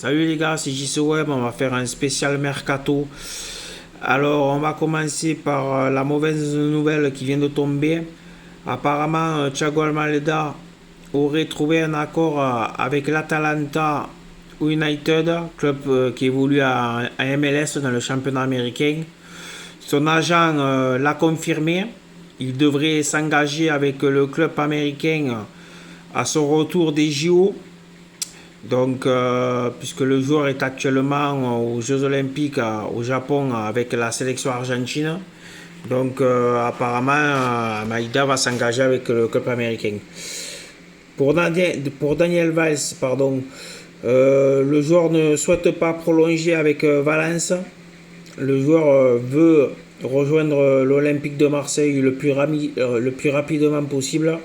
Salut les gars, c'est JC Web, on va faire un spécial mercato. Alors on va commencer par la mauvaise nouvelle qui vient de tomber. Apparemment Thiago Almeida aurait trouvé un accord avec l'Atalanta United, club qui évolue à MLS dans le championnat américain. Son agent l'a confirmé. Il devrait s'engager avec le club américain à son retour des JO. Donc, puisque le joueur est actuellement aux Jeux Olympiques au Japon avec la sélection argentine, donc apparemment Maïda va s'engager avec le club américain. Pour Daniel Valls, pardon, le joueur ne souhaite pas prolonger avec Valence. Le joueur veut rejoindre l'Olympique de Marseille le plus rapidement possible.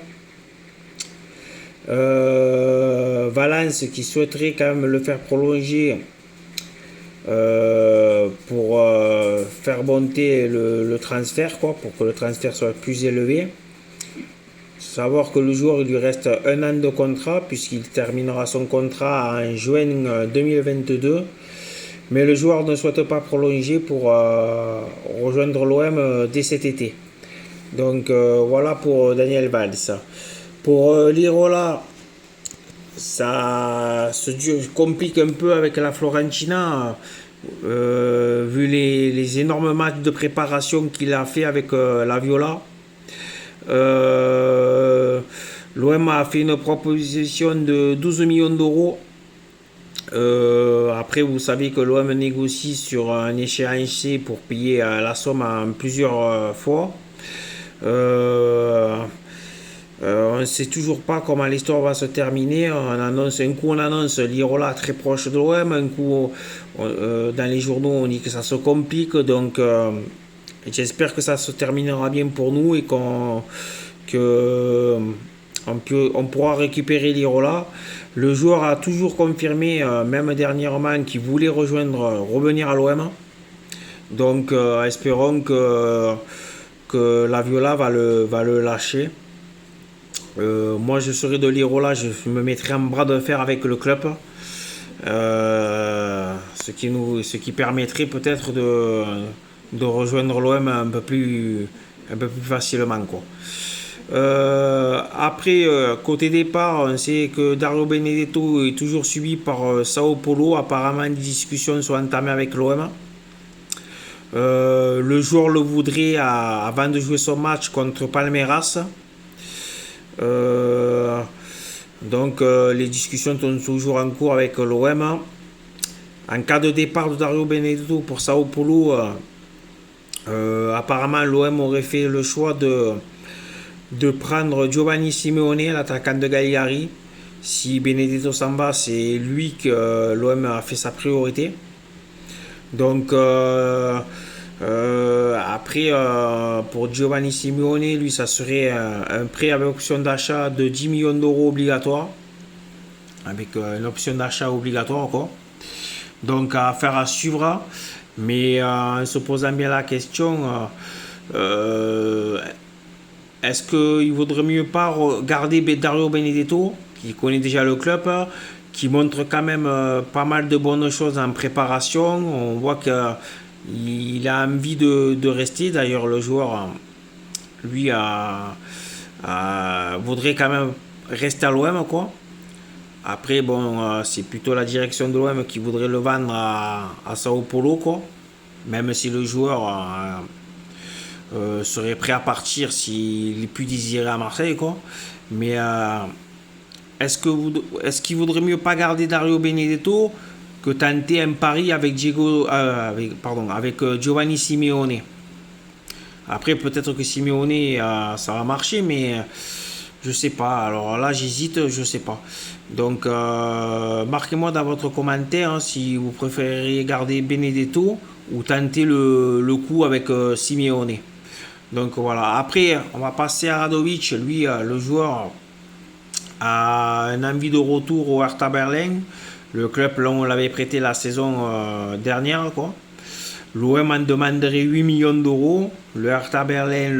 Valence qui souhaiterait quand même le faire prolonger pour faire monter le transfert, quoi, pour que le transfert soit plus élevé. Savoir que le joueur, il lui reste un an de contrat puisqu'il terminera son contrat en juin 2022, mais le joueur ne souhaite pas prolonger pour rejoindre l'OM dès cet été. Donc voilà pour Daniel Valls. Pour Lirola, ça se complique un peu avec la Fiorentina, vu les énormes matchs de préparation qu'il a fait avec la Viola. L'OM a fait une proposition de 12 millions d'euros. Après, vous savez que l'OM négocie sur un échéancier pour payer la somme en plusieurs fois. On ne sait toujours pas comment l'histoire va se terminer. Un coup on annonce Lirola très proche de l'OM, un coup dans les journaux on dit que ça se complique. Donc j'espère que ça se terminera bien pour nous et qu'on pourra récupérer Lirola. Le joueur a toujours confirmé, même dernièrement, qu'il voulait revenir à l'OM. Donc espérons que la Viola va le lâcher. Moi je serai de Lirola, je me mettrai en bras de fer avec le club, ce qui permettrait peut-être de rejoindre l'OM un peu plus facilement, quoi. Après, côté départ, on sait que Dario Benedetto est toujours suivi par Sao Paulo. Apparemment des discussions sont entamées avec l'OM. Le joueur le voudrait avant de jouer son match contre Palmeiras. Donc les discussions sont toujours en cours avec l'OM. En cas de départ de Dario Benedetto pour Sao Paulo, apparemment l'OM aurait fait le choix de prendre Giovanni Simeone, l'attaquant de Cagliari. Si Benedetto s'en va, c'est lui que l'OM a fait sa priorité. Donc après, pour Giovanni Simeone, lui, ça serait un prêt avec option d'achat de 10 millions d'euros obligatoire. Avec une option d'achat obligatoire, quoi. Donc, affaire à suivre. Mais en se posant bien la question, est-ce qu'il vaudrait mieux pas garder Dario Benedetto, qui connaît déjà le club, qui montre quand même pas mal de bonnes choses en préparation. On voit qu'il a envie de rester. D'ailleurs, le joueur, lui, voudrait quand même rester à l'OM, quoi. Après, bon, c'est plutôt la direction de l'OM qui voudrait le vendre à Sao Paulo, quoi. Même si le joueur serait prêt à partir s'il est plus désiré à Marseille, quoi. Mais est-ce qu'il vaudrait mieux pas garder Dario Benedetto que tenter un pari avec Giovanni Simeone? Après, peut-être que Simeone, ça va marcher, mais je sais pas. Alors là, j'hésite, je sais pas. Donc, marquez-moi dans votre commentaire, hein, si vous préférez garder Benedetto ou tenter le coup avec Simeone. Donc voilà. Après, on va passer à Radovic. Lui, le joueur a un envie de retour au Hertha Berlin. Le club, là, on l'avait prêté la saison dernière, quoi. L'OM en demanderait 8 millions d'euros. Le Hertha Berlin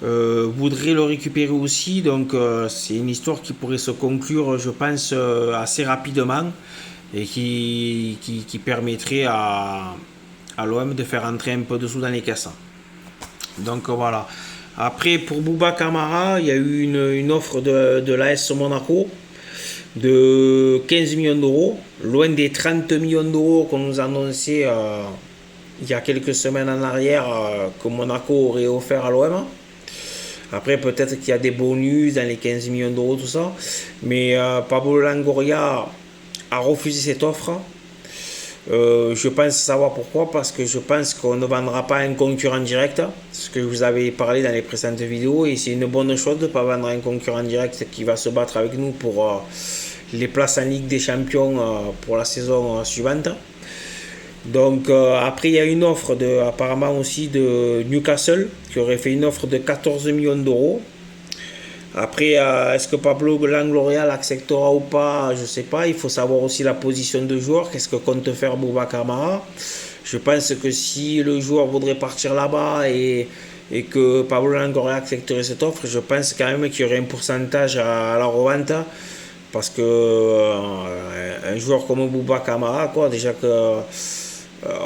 voudrait le récupérer aussi. Donc c'est une histoire qui pourrait se conclure, je pense, assez rapidement. et qui permettrait à l'OM de faire entrer un peu de sous dans les caisses. Donc voilà. Après, pour Bouba Camara, il y a eu une offre de l'AS Monaco de 15 millions d'euros, loin des 30 millions d'euros qu'on nous annonçait il y a quelques semaines en arrière que Monaco aurait offert à l'OM. Après, peut-être qu'il y a des bonus dans les 15 millions d'euros, tout ça. Mais Pablo Longoria a refusé cette offre. Je pense savoir pourquoi, parce que je pense qu'on ne vendra pas un concurrent direct, ce que je vous avais parlé dans les précédentes vidéos, et c'est une bonne chose de ne pas vendre un concurrent direct qui va se battre avec nous pour les places en Ligue des Champions pour la saison suivante. Donc après il y a une offre apparemment aussi de Newcastle qui aurait fait une offre de 14 millions d'euros. Après, est-ce que Pablo Longoria l'acceptera ou pas? Je ne sais pas. Il faut savoir aussi la position de joueur. Qu'est-ce que compte faire Bouba Camara? Je pense que si le joueur voudrait partir là-bas et que Pablo Longoria accepterait cette offre, je pense quand même qu'il y aurait un pourcentage à la revente. Parce que un joueur comme Bouba Camara, quoi, déjà que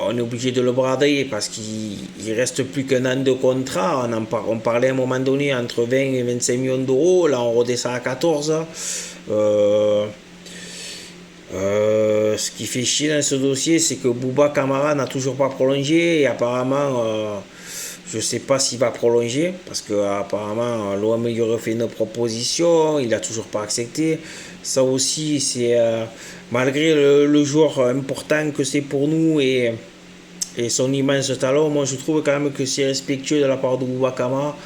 on est obligé de le brader parce qu'il reste plus qu'un an de contrat. On parlait à un moment donné entre 20 et 25 millions d'euros. Là, on redescend à 14. Ce qui fait chier dans ce dossier, c'est que Bouba Camara n'a toujours pas prolongé et apparemment, je ne sais pas s'il va prolonger parce qu'apparemment, l'OM lui aurait fait une proposition, il n'a toujours pas accepté. Ça aussi, c'est malgré le joueur important que c'est pour nous et son immense talent, moi je trouve quand même que c'est respectueux de la part de Bouba Camara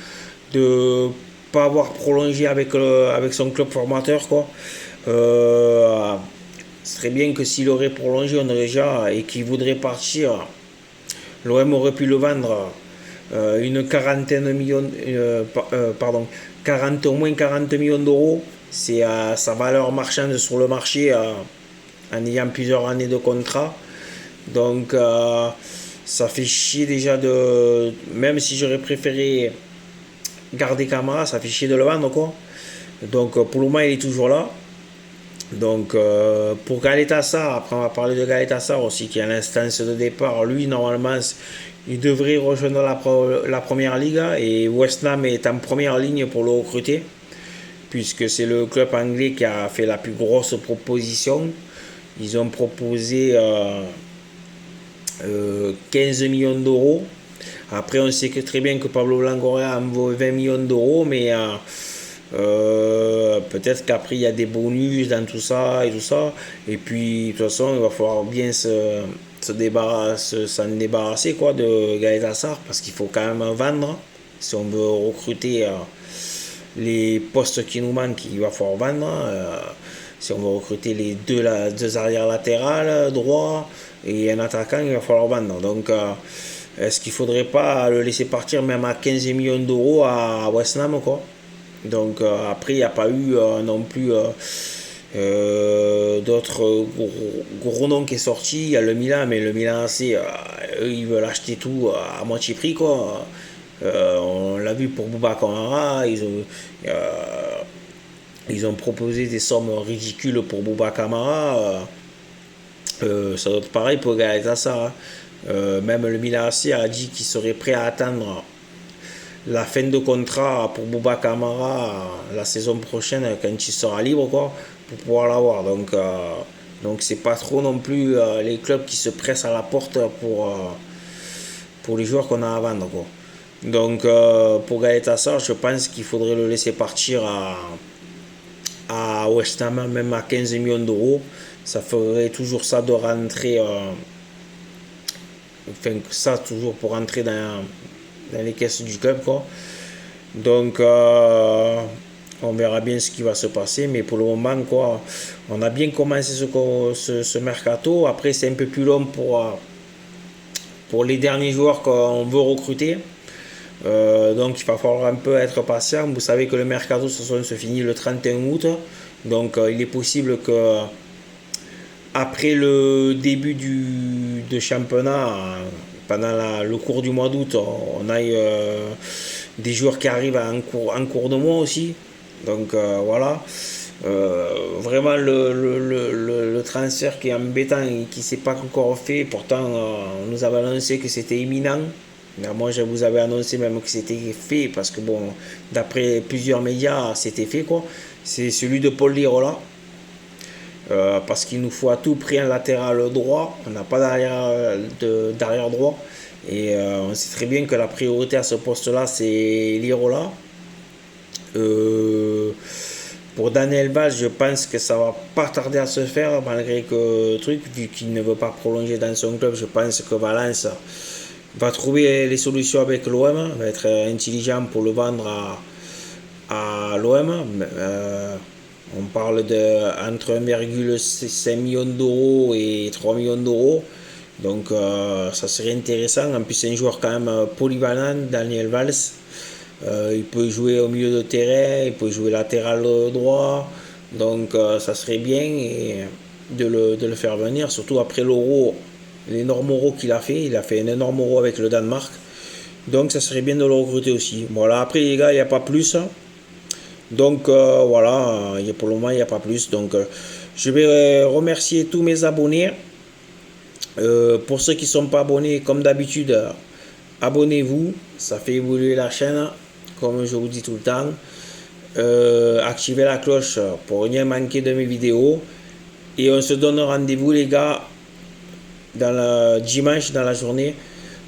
de pas avoir prolongé avec son club formateur, quoi. Ce serait bien que s'il aurait prolongé, on aurait déjà, et qu'il voudrait partir, l'OM aurait pu le vendre une quarantaine de millions, pardon, 40, au moins 40 millions d'euros. C'est sa valeur marchande sur le marché en ayant plusieurs années de contrat. Donc ça fait chier déjà de. Même si j'aurais préféré garder Camara, ça fait chier de le vendre, quoi. Donc pour le moment, il est toujours là. Donc pour Galetassar, après on va parler de Galetassar aussi, qui est à l'instance de départ. Lui, normalement, il devrait rejoindre la première ligue et West Ham est en première ligne pour le recruter, puisque c'est le club anglais qui a fait la plus grosse proposition. Ils ont proposé 15 millions d'euros. Après, on sait que très bien que Pablo Longoria en vaut 20 millions d'euros, mais peut-être qu'après il y a des bonus dans tout ça et tout ça. Et puis, de toute façon, il va falloir bien s'en débarrasser, quoi, de Galetassar, parce qu'il faut quand même vendre. Si on veut recruter les postes qui nous manquent, il va falloir vendre. Si on veut recruter les deux arrières latérales droit et un attaquant, il va falloir vendre. Donc est-ce qu'il ne faudrait pas le laisser partir même à 15 millions d'euros à West Ham, quoi? Donc après il n'y a pas eu non plus d'autres gros noms qui est sorti. Il y a le Milan, mais le Milan AC, eux ils veulent acheter tout à moitié prix, quoi. On l'a vu pour Bouba Camara, ils ont proposé des sommes ridicules pour Bouba Camara. Ça doit être pareil pour Galatasaray. Même le Milan AC a dit qu'il serait prêt à attendre la fin de contrat pour Bouba Camara la saison prochaine quand il sera libre, quoi, pour pouvoir l'avoir. Donc c'est pas trop non plus les clubs qui se pressent à la porte pour les joueurs qu'on a à vendre, quoi. Donc pour Galatasaray, je pense qu'il faudrait le laisser partir à West Ham, même à 15 millions d'euros. Ça ferait toujours ça de rentrer, enfin ça toujours pour rentrer dans les caisses du club, quoi. Donc on verra bien ce qui va se passer, mais pour le moment, quoi, on a bien commencé ce mercato. Après c'est un peu plus long pour les derniers joueurs qu'on veut recruter. Donc il va falloir un peu être patient. Vous savez que le mercato se finit le 31 août. Donc il est possible que après le début de championnat, pendant le cours du mois d'août, on a des joueurs qui arrivent en cours de mois aussi. Donc voilà. Vraiment le transfert qui est embêtant et qui ne s'est pas encore fait. Pourtant, on nous avait annoncé que c'était imminent. Mais moi, je vous avais annoncé même que c'était fait parce que, bon, d'après plusieurs médias, c'était fait quoi. C'est celui de Paul Lirola. Parce qu'il nous faut à tout prix un latéral droit. On n'a pas d'arrière droit. Et on sait très bien que la priorité à ce poste-là, c'est Lirola. Pour Daniel Vaz, je pense que ça va pas tarder à se faire, malgré que truc, vu qu'il ne veut pas prolonger dans son club, je pense que Valence va trouver les solutions avec l'OM, va être intelligent pour le vendre à l'OM. On parle de entre 1,5 million d'euros et 3 millions d'euros. Donc ça serait intéressant. En plus, c'est un joueur quand même polyvalent, Daniel Valls. Il peut jouer au milieu de terrain, il peut jouer latéral droit. Donc ça serait bien de le faire venir, surtout après l'euro, l'énorme euro qu'il a fait. Il a fait un énorme euro avec le Danemark. Donc ça serait bien de le recruter aussi. Voilà, après les gars, il n'y a pas plus. Donc voilà, pour le moment, il n'y a pas plus. Donc je vais remercier tous mes abonnés. Pour ceux qui ne sont pas abonnés, comme d'habitude, abonnez-vous. Ça fait évoluer la chaîne, comme je vous dis tout le temps. Activez la cloche pour rien manquer de mes vidéos. Et on se donne rendez-vous, les gars, dimanche dans la journée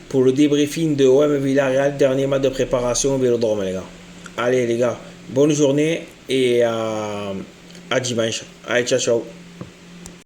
pour le débriefing de OM Villarreal, dernier match de préparation au Vélodrome, les gars. Allez, les gars, bonne journée et à dimanche. Allez, ciao, ciao.